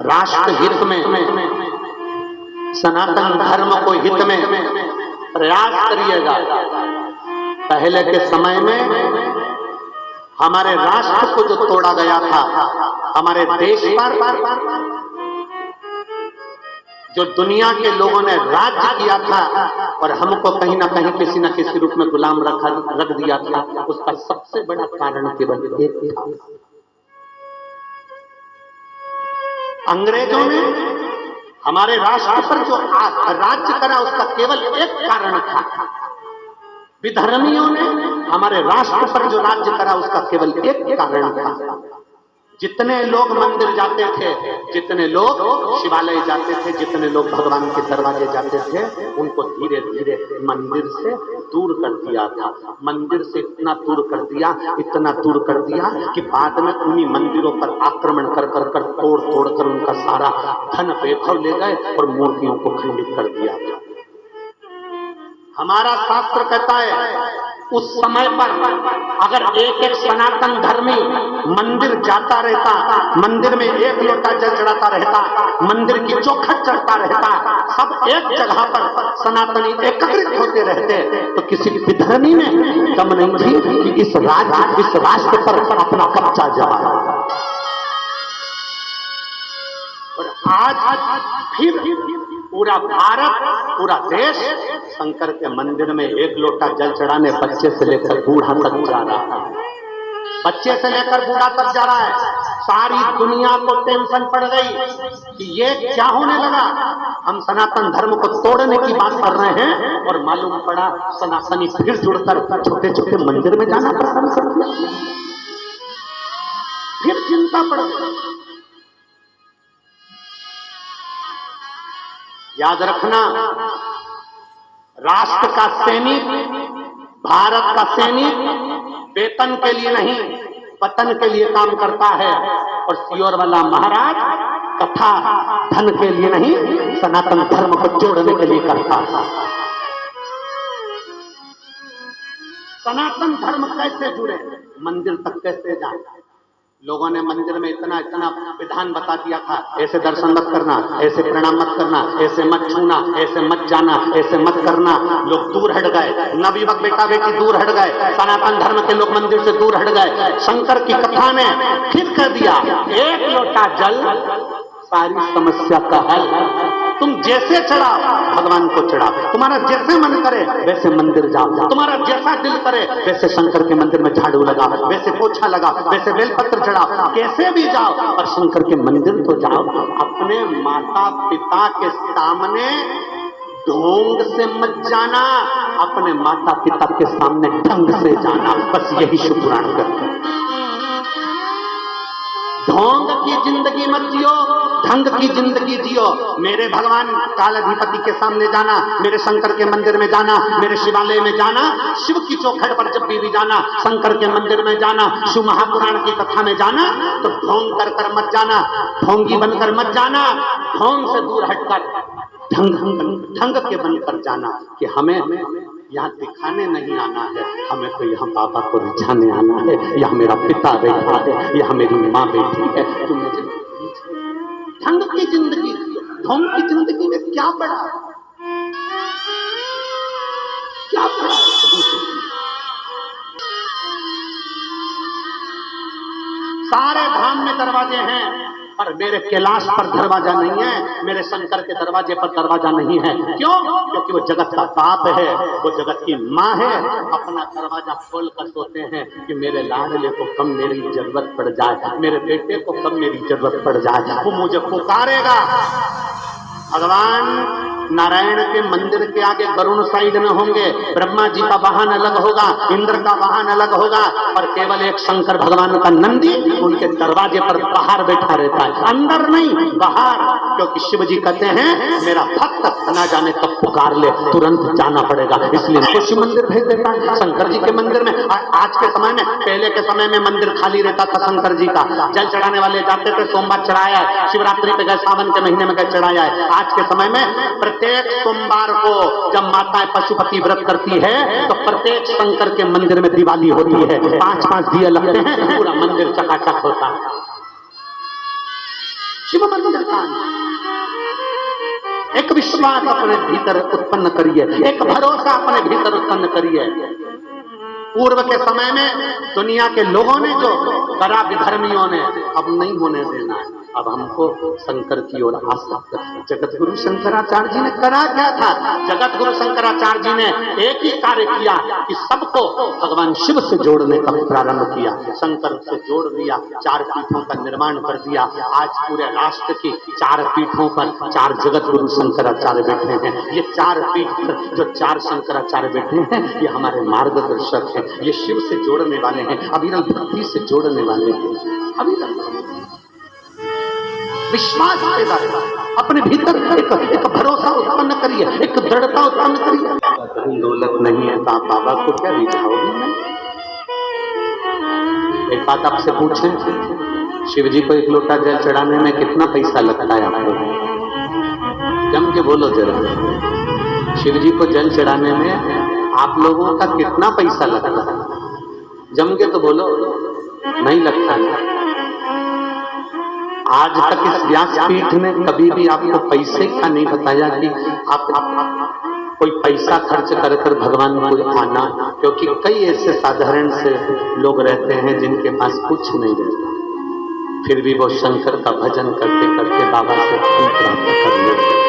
राष्ट्र हित में, सनातन धर्म को हित में प्रयास करिएगा। पहले के समय में हमारे राष्ट्र को जो तोड़ा गया था, हमारे देश पर जो दुनिया के लोगों ने राज्य किया था और हमको कहीं ना कहीं किसी न किसी रूप में गुलाम रख दिया था, उसका सबसे बड़ा कारण केवल एक था। अंग्रेजों ने हमारे राष्ट्र पर जो राज्य करा उसका केवल एक कारण था। विधर्मियों ने हमारे राष्ट्र पर जो राज्य करा उसका केवल एक कारण था। जितने लोग मंदिर जाते थे, जितने लोग शिवालय जाते थे, जितने लोग भगवान के दरवाजे जाते थे, उनको धीरे धीरे मंदिर से दूर कर दिया था। मंदिर से इतना दूर कर दिया, इतना दूर कर दिया कि बाद में उन्हीं मंदिरों पर आक्रमण कर तोड़ कर उनका सारा धन वैभव ले गए और मूर्तियों को खंडित कर दिया था। हमारा शास्त्र कहता है उस समय पर अगर एक सनातन धर्मी मंदिर जाता रहता, मंदिर में एक लोटा जल चढ़ाता रहता, मंदिर की चौखट चढ़ता रहता, सब एक जगह पर सनातनी एकत्रित होते रहते, तो किसी विधर्मी में दम नहीं थी कि इस राष्ट्र पर अपना कब्जा जमा। और आज फिर पूरा भारत, पूरा देश शंकर के मंदिर में एक लोटा जल चढ़ाने बच्चे से लेकर बूढ़ा तक जा रहा है। बच्चे से लेकर बूढ़ा तक जा रहा है। सारी दुनिया को टेंशन पड़ गई कि ये क्या होने लगा। हम सनातन धर्म को तोड़ने की बात कर रहे हैं और मालूम पड़ा सनातनी फिर जुड़कर छोटे छोटे मंदिर में जाना प्रारंभ कर दिया। फिर चिंता पड़ गई। याद रखना, राष्ट्र का सैनिक, भारत का सैनिक वेतन के लिए नहीं, पतन के लिए काम करता है। और सियोर वाला महाराज कथा धन के लिए नहीं, सनातन धर्म को जोड़ने के लिए करता है। सनातन धर्म कैसे जुड़े, मंदिर तक कैसे जाए। लोगों ने मंदिर में इतना विधान बता दिया था, ऐसे दर्शन मत करना, ऐसे प्रणाम मत करना, ऐसे मत छूना, ऐसे मत जाना, ऐसे मत करना। लोग दूर हट गए, नवयुवक बेटा बेटी दूर हट गए, सनातन धर्म के लोग मंदिर से दूर हट गए। शंकर की कथा ने फिर कह दिया एक लोटा जल सारी समस्या का हल। तुम जैसे चढ़ाओ भगवान को चढ़ाओ, तुम्हारा जैसे मन करे वैसे मंदिर जाओ, तुम्हारा जैसा दिल करे वैसे शंकर के मंदिर में झाड़ू लगाओ, वैसे पोछा लगाओ, वैसे बेलपत्र चढ़ाओ, कैसे भी जाओ और शंकर के मंदिर तो जाओ। अपने माता पिता के सामने ढोंग से मत जाना, अपने माता पिता के सामने ढंग से जाना। बस यही शुक्रान करते। ढोंग की जिंदगी मत जियो, ढंग की जिंदगी जियो। मेरे भगवान कालाधिपति के सामने जाना, मेरे शंकर के मंदिर में जाना, मेरे शिवालय में जाना, शिव की चौखट पर जब भी जाना, शंकर के मंदिर में जाना, शिव महापुराण की कथा में जाना, तो ढोंग कर मत जाना, ढोंगी बनकर मत जाना। ढोंग से दूर हटकर ढंग के बनकर जाना कि हमें यहाँ दिखाने नहीं आना है, हमें तो यहाँ बाबा को रिझाने आना है। यहाँ मेरा पिता बैठा है, यहाँ मेरी माँ बैठी है, तुम मुझे ढंग की जिंदगी, ढोंग की जिंदगी में क्या पड़ा, क्या पड़ा। सारे धाम में दरवाजे हैं पर मेरे कैलाश पर दरवाजा नहीं है, मेरे शंकर के दरवाजे पर दरवाजा नहीं है। क्यों? क्योंकि वो जगत का बाप है, वो जगत की माँ है। अपना दरवाजा खोल कर सोते हैं कि मेरे लाडले को कम मेरी जरूरत पड़ जाए, मेरे बेटे को कम मेरी जरूरत पड़ जाए, वो मुझे पुकारेगा। भगवान नारायण के मंदिर के आगे वरुण साइड में होंगे, ब्रह्मा जी का वाहन अलग होगा, इंद्र का वाहन अलग होगा, पर केवल एक शंकर भगवान का नंदी उनके दरवाजे पर बाहर बैठा रहता है, अंदर नहीं बाहर। क्योंकि शिव जी कहते हैं मेरा भक्त ना जाने कब पुकार ले, तुरंत जाना पड़ेगा, इसलिए उनको शिव मंदिर भेज देता है। शंकर जी के मंदिर में आज के समय में, पहले के समय में मंदिर खाली रहता था शंकर जी का, जल चढ़ाने वाले जाते थे, सोमवार चढ़ाया है, शिवरात्रि पे गए, सावन के महीने में गए चढ़ाया है। आज के समय में प्रत्येक सोमवार को जब माताएं पशुपति व्रत करती है तो प्रत्येक शंकर के मंदिर में दिवाली होती है, 5-5 दिए लगते हैं, पूरा मंदिर चकाचक होता है। शिव मंदिर का एक विश्वास अपने भीतर उत्पन्न करिए, एक भरोसा अपने भीतर उत्पन्न करिए। पूर्व के समय में दुनिया के लोगों ने जो करा, विधर्मियों ने, अब नहीं होने देना है। अब हमको शंकर की ओर आसक्त। जगत गुरु शंकराचार्य जी ने करा क्या था? जगत गुरु शंकराचार्य जी ने एक ही कार्य किया कि सबको भगवान शिव से जोड़ने का प्रारंभ किया, शंकर से जोड़ दिया, 4 पीठों का निर्माण कर दिया। आज पूरे राष्ट्र की 4 पीठों पर 4 जगत गुरु शंकराचार्य बैठे हैं। ये 4 पीठ जो 4 शंकराचार्य बैठे हैं, ये हमारे मार्गदर्शक हैं, ये शिव से जोड़ने वाले हैं, अविरल भक्ति से जोड़ने वाले हैं। अविरल विश्वास पैदा अपने भीतर एक भरोसा उत्पन्न करिए, एक दृढ़ता उत्पन्न करिए। धन दौलत नहीं है तो आप बाबा को क्या रिझाओगे? एक बात आपसे पूछें, शिव जी को 1 लोटा जल चढ़ाने में कितना पैसा लगता है आप लोगों को? जम के बोलो जरा, शिव जी को जल चढ़ाने में आप लोगों का कितना पैसा लगता है? जम के तो बोलो, नहीं लगता है। आज तक इस व्यासपीठ ने कभी भी आपको पैसे का नहीं बताया कि आप कोई पैसा खर्च कर कर भगवान को आना, क्योंकि कई ऐसे साधारण से लोग रहते हैं जिनके पास कुछ नहीं रहता, फिर भी वो शंकर का भजन करते करते बाबा से फल प्राप्त कर लेते।